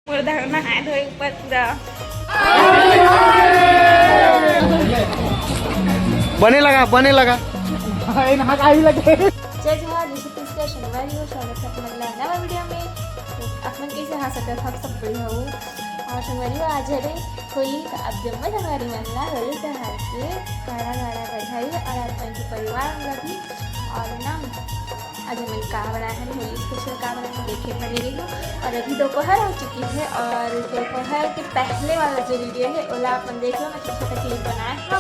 पूरा नहाए धोए ऊपर पूरा बने लगा जय जवाहर निशित शनिवार हो स्वागत है अपना नवा वीडियो में। अपन कैसे हाँ सकते हम सब बढ़िया हो और शनिवारी आज है कोई अब जब मैं शनिवारी मिलना रही त्योहार के गाड़ा गाड़ा बधाई और आज मैं परिवार वाला भी और ना आज मैंने कहा बनाया है होली स्पेशल कहा बनाया देखे बनी रही हूँ। और अभी दोपहर हो चुकी है और दोपहर के पहले वाला जो वीडियो है ओला अपन देख लो। मैं छोटा छोटा क्लिप बनाया था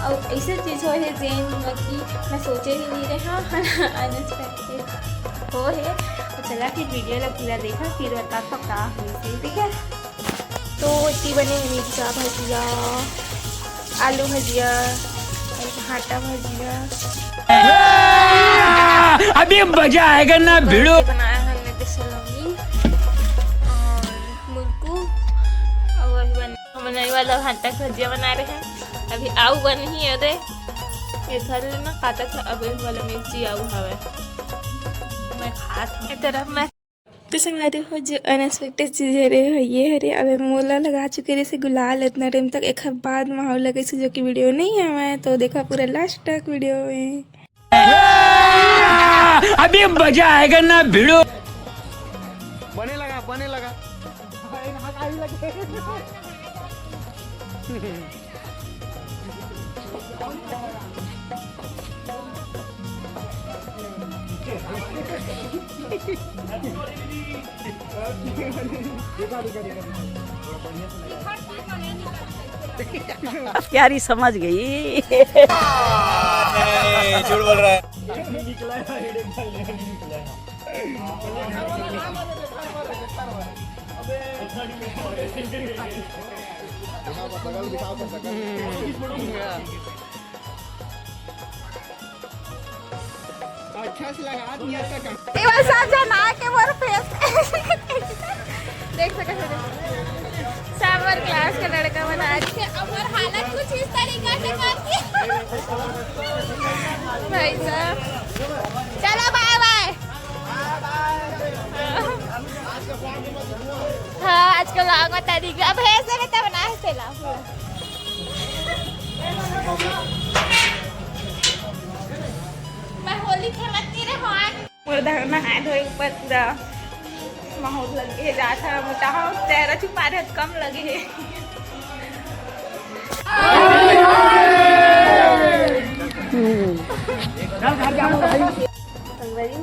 और ऐसे चीज़ हो है जेन कि मैं सोचे भी नहीं रहे हाँ अनएक्सपेक्टेड हो है। तो चला फिर वीडियो ला पूरा देखा फिर बता तो क्या हुई ठीक है। तो इतनी बने मिर्चा भजिया आलू भजिया भाटा भजिया अभी मजा आएगा ना भिड़ो। बनाया हमने बेसलौनी और मुर्कू और अभी बनने वाला भाटा भजिया बना रहे हैं। अभी आऊ बन ही है दे इधर ना खाता था अब वाला मिर्ची आऊ हवे मैं खात तरफ मैं तो संगारे हो जो अनएक्सपेक्टेड चीज है रे ये है रे। अब मोला लगा चुके रे से गुलाल इतना टाइम तक एक बाद माहौल लगे जो कि वीडियो नहीं है मैं तो देखा पूरा लास्ट तक वीडियो में अभी मजा आएगा ना भिड़ो। बने लगा प्यारी समझ गई। झूठ बोल रहा है। अच्छा से लगा दिया के मोर फेस देख सकते हैं सावर क्लास का लड़का बना रही है और हालत कुछ इस तरीके से करती है भाई साहब। चलो बाय बाय। हाँ आज कल आग बता दी अब ऐसे रहता बना है तेला मैं होली खेलती रहे पूरा नहाए धोए ऊपर पूरा माहौल लगे जाता मोटा हो तेरा छुपा रहे कम लगे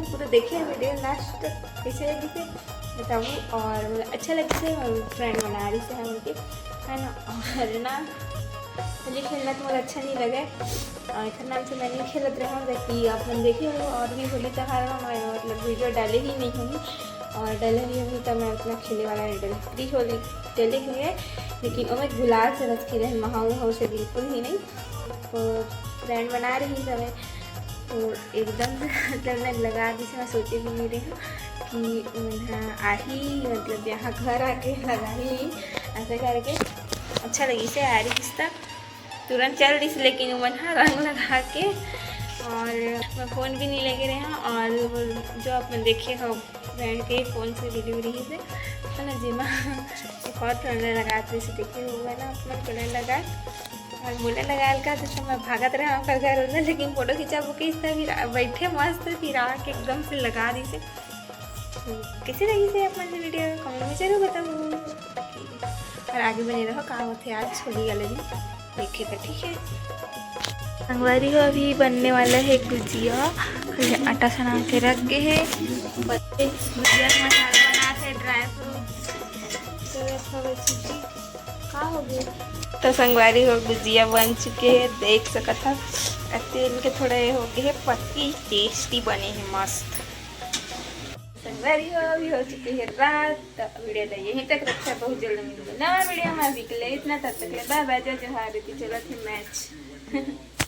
पूरा देखिए वीडियो लास्ट तक कैसे लगी थे बताऊँ और मतलब अच्छा लगे थे फ्रेंड बना रही से उनके है ना। और ना मुझे खेलना तो मुझे अच्छा नहीं लगे और एक नाम से मैं नहीं खेलत रहा हूँ जैसे आप हम देखे हो और भी होली त्योहार में मैं मतलब वीडियो डाले ही नहीं होंगी और डाले नहीं होंगी तो मैं अपना खेले वाला नहीं डाली फ्री होली डाले हुए है लेकिन वो मैं गुलाल से रस खेले महाऊ से बिल्कुल ही नहीं। तो फ्रेंड बना रही समय तो एकदम मतलब मैं लगा दी से मैं सोचे भी नहीं रही हूँ कि यहाँ आ ही मतलब यहाँ घर आके लगा ही ऐसे करके अच्छा लगी से आ रही किस तक तुरंत चल रही थी लेकिन वो हाँ रंग लगा के और मैं फ़ोन भी नहीं लगे रहे हैं। और जो आप देखे हो फ्रेंड के फ़ोन से वीडियो रही से है ना जिमा एक और फ्रेंड लगा तो इसे देखे हुआ ना अपना कलर लगा और बोले लगा का तो मैं भागत रहे हमारे घर उधर लेकिन फ़ोटो खींचा वो किस तरह बैठे मस्त फिर आके एकदम से लगा दी से कैसे लगी से अपना वीडियो कमेंट में जरूर बताऊँ और आगे बने रहो कहाँ होते आज होली वाले दिन देखे तो ठीक है। संगवारी को अभी बनने वाला है गुजिया आटा सना के रख गए है गुजिया का मसाला बना थे ड्राई फ्रूट का हो गया तो संगवारी हो गुजिया बन चुके हैं देख सकता था तेल के थोड़ा हो गए है पत्ती टेस्टी बने हैं मस्त। संगवारी हो अभी हो चुकी है रात तो वीडियो तो यहीं तक रखा बहुत जल्द मिलेगा नवा वीडियो में अभी के लिए इतना तब तक बाय बाय जय जवाहर चलो थे मैच।